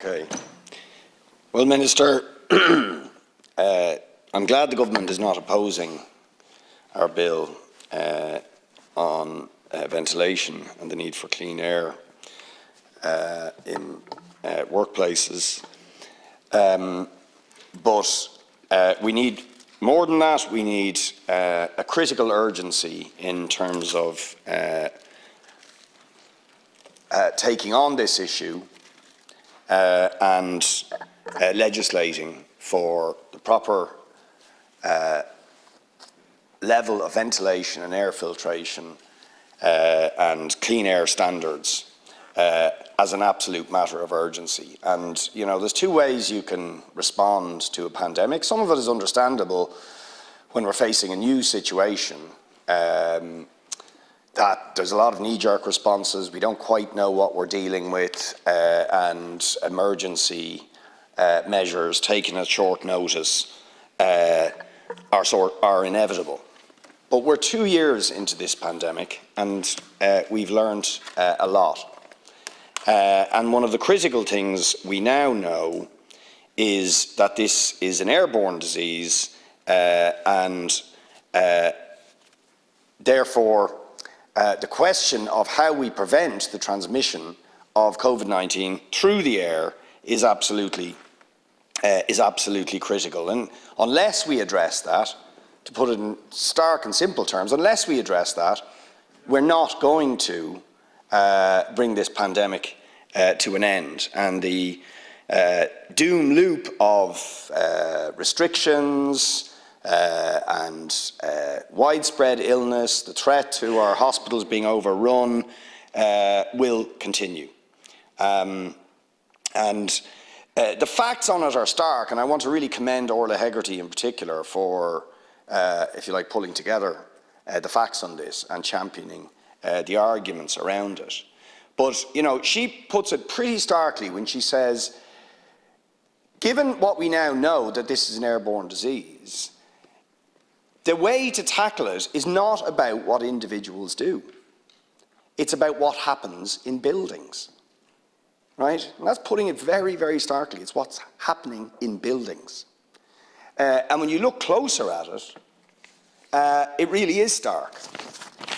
Okay. Well, Minister, I'm glad the government is not opposing our bill on ventilation and the need for clean air in workplaces. But we need more than that. We need a critical urgency in terms of taking on this issue and legislating for the proper level of ventilation and air filtration and clean air standards as an absolute matter of urgency. And, you know, there's two ways you can respond to a pandemic. Some of it is understandable when we're facing a new situation, that there's a lot of knee-jerk responses. We don't quite know what we're dealing with, and emergency measures taken at short notice are inevitable. But we're 2 years into this pandemic, and we've learned a lot. And one of the critical things we now know is that this is an airborne disease, and therefore the question of how we prevent the transmission of COVID-19 through the air is absolutely critical. And unless we address that, to put it in stark and simple terms, unless we address that, we're not going to bring this pandemic to an end. And the doom loop of restrictions and widespread illness, the threat to our hospitals being overrun, will continue. The facts on it are stark, and I want to really commend Orla Hegarty in particular for, if you like, pulling together the facts on this and championing the arguments around it. But, you know, she puts it pretty starkly when she says, given what we now know that this is an airborne disease, the way to tackle it is not about what individuals do. It's about what happens in buildings, right? And that's putting it very, very starkly. It's what's happening in buildings. And when you look closer at it, it really is stark.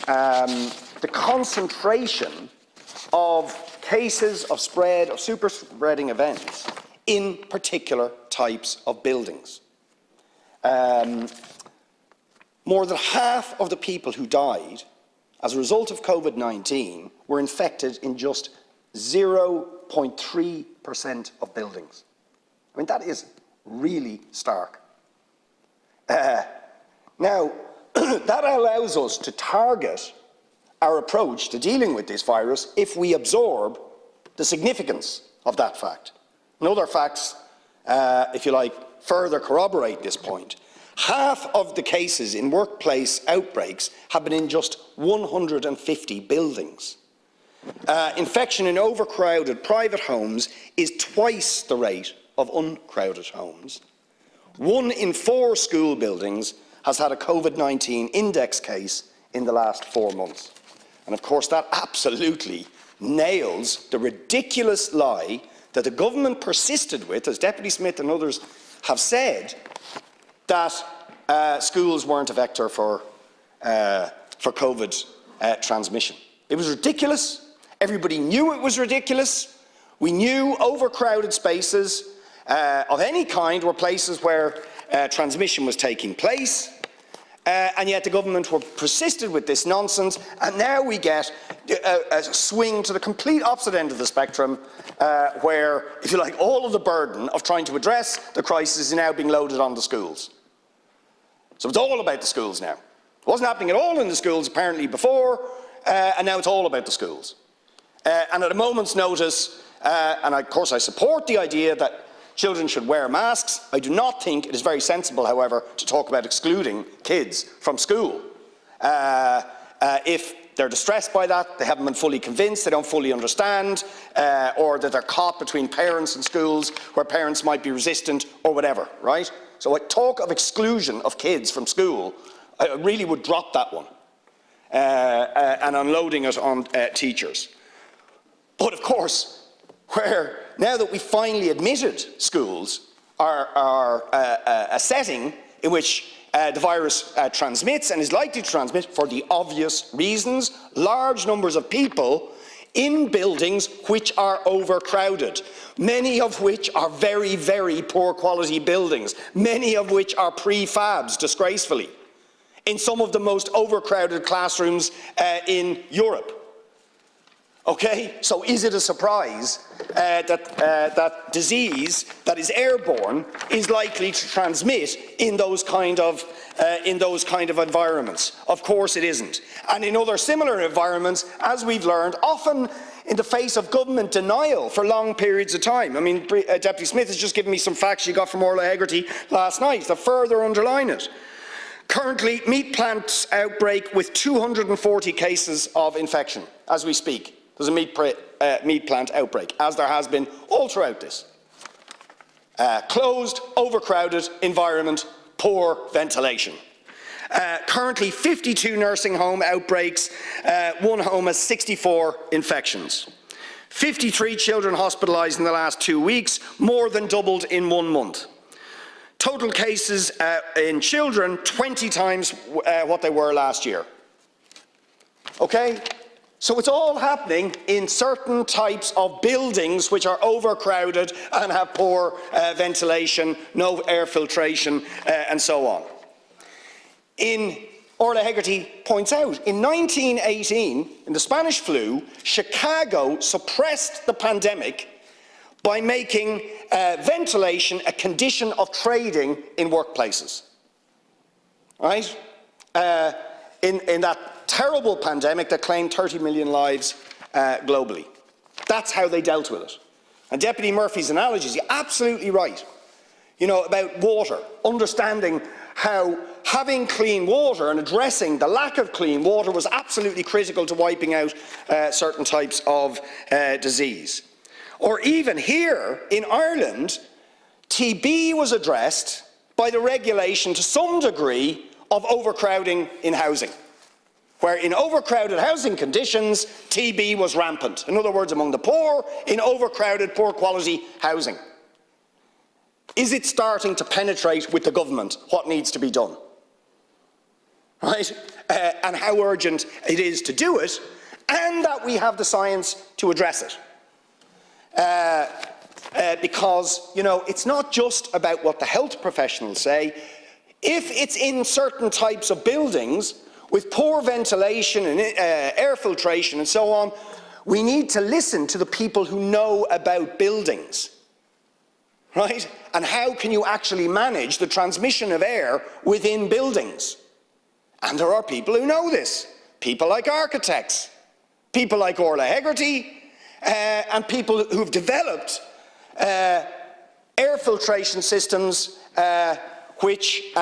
The concentration of cases of spread, of super spreading events in particular types of buildings. More than half of the people who died as a result of COVID-19 were infected in just 0.3% of buildings. I mean, that is really stark. Now, that allows us to target our approach to dealing with this virus if we absorb the significance of that fact. And other facts, if you like, further corroborate this point. Half of the cases in workplace outbreaks have been in just 150 buildings. Infection in overcrowded private homes is twice the rate of uncrowded homes. 1 in 4 school buildings has had a COVID-19 index case in the last 4 months. And of course that absolutely nails the ridiculous lie that the government persisted with, as Deputy Smith and others have said, that schools weren't a vector for COVID transmission. It was ridiculous. Everybody knew it was ridiculous. We knew overcrowded spaces of any kind were places where transmission was taking place. And yet the government were persisted with this nonsense, and now we get a swing to the complete opposite end of the spectrum, where, if you like, all of the burden of trying to address the crisis is now being loaded on the schools. So it's all about the schools now. It wasn't happening at all in the schools apparently before, and now it's all about the schools. And at a moment's notice, and of course I support the idea that children should wear masks. I do not think it is very sensible, however, to talk about excluding kids from school. If they're distressed by that, they haven't been fully convinced, they don't fully understand, or that they're caught between parents and schools where parents might be resistant or whatever, right? So talk of exclusion of kids from school, I really would drop that one and unloading it on teachers. But of course, where now that we finally admitted schools are a setting in which the virus transmits and is likely to transmit for the obvious reasons, large numbers of people in buildings which are overcrowded, many of which are very, very poor quality buildings, many of which are prefabs, disgracefully, in some of the most overcrowded classrooms in Europe. Okay, so is it a surprise that disease that is airborne is likely to transmit in those kind of environments? Of course it isn't. And in other similar environments, as we've learned, often in the face of government denial for long periods of time. I mean, Deputy Smith has just given me some facts she got from Orla Hegarty last night that further underline it. Currently, meat plants outbreak with 240 cases of infection as we speak. There's a meat plant outbreak, as there has been all throughout this. Closed, overcrowded environment, poor ventilation. Currently 52 nursing home outbreaks, one home has 64 infections. 53 children hospitalised in the last 2 weeks, more than doubled in 1 month. Total cases in children 20 times what they were last year. Okay? So it's all happening in certain types of buildings which are overcrowded and have poor ventilation, no air filtration, and so on. Orla Hegarty points out, in 1918, in the Spanish flu, Chicago suppressed the pandemic by making ventilation a condition of trading in workplaces. Right? In that terrible pandemic that claimed 30 million lives globally. That's how they dealt with it. And Deputy Murphy's analogy is absolutely right. You know, about water, understanding how having clean water and addressing the lack of clean water was absolutely critical to wiping out certain types of disease. Or even here in Ireland, TB was addressed by the regulation to some degree of overcrowding in housing, where in overcrowded housing conditions, TB was rampant. In other words, among the poor, in overcrowded, poor quality housing. Is it starting to penetrate with the government what needs to be done? Right? And how urgent it is to do it, and that we have the science to address it. Because, you know, it's not just about what the health professionals say. If it's in certain types of buildings with poor ventilation and air filtration and so on, we need to listen to the people who know about buildings, right? And how can you actually manage the transmission of air within buildings? And there are people who know this. People like architects, people like Orla Hegarty, and people who've developed air filtration systems which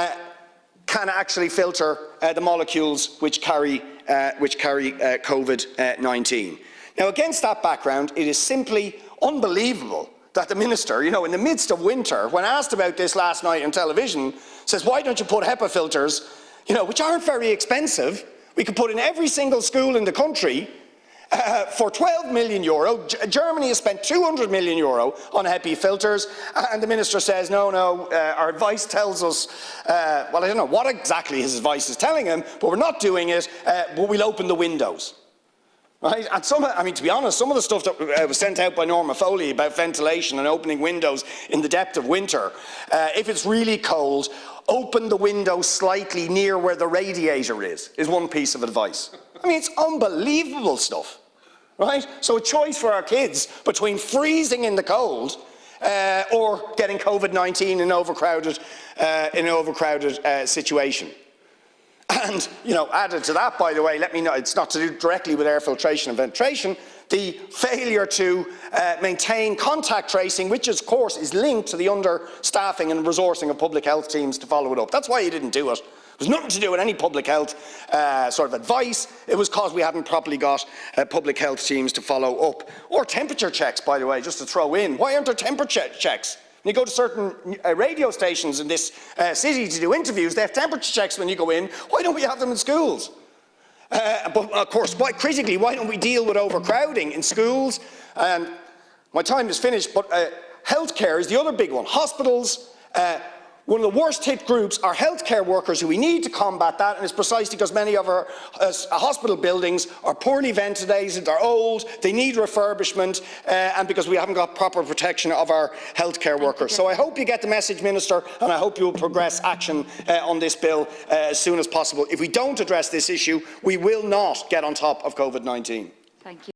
can actually filter the molecules which carry COVID-19. Now, against that background, it is simply unbelievable that the minister, you know, in the midst of winter, when asked about this last night on television, says, why don't you put HEPA filters, you know, which aren't very expensive, we could put in every single school in the country, for €12 million. Germany has spent €200 million on HEPA filters, and the minister says, no, our advice tells us, well, I don't know what exactly his advice is telling him, but we're not doing it, but we'll open the windows. Right? And I mean, to be honest, some of the stuff that was sent out by Norma Foley about ventilation and opening windows in the depth of winter, if it's really cold, open the window slightly near where the radiator is one piece of advice. I mean, it's unbelievable stuff, right? So a choice for our kids between freezing in the cold or getting COVID-19 in an overcrowded situation. And, you know, added to that, by the way, let me know, it's not to do directly with air filtration and ventilation, the failure to maintain contact tracing, which of course is linked to the understaffing and resourcing of public health teams to follow it up. That's why you didn't do it. It was nothing to do with any public health sort of advice. It was because we hadn't properly got public health teams to follow up. Or temperature checks, by the way, just to throw in. Why aren't there temperature checks? When you go to certain radio stations in this city to do interviews, they have temperature checks when you go in. Why don't we have them in schools? But of course, quite critically, why don't we deal with overcrowding in schools? And My time is finished, but healthcare is the other big one. Hospitals, one of the worst hit groups are healthcare workers, who we need to combat that, and it's precisely because many of our hospital buildings are poorly ventilated, they're old, they need refurbishment, and because we haven't got proper protection of our healthcare workers. So I hope you get the message, Minister, and I hope you will progress action on this bill as soon as possible. If we don't address this issue, we will not get on top of COVID-19. Thank you.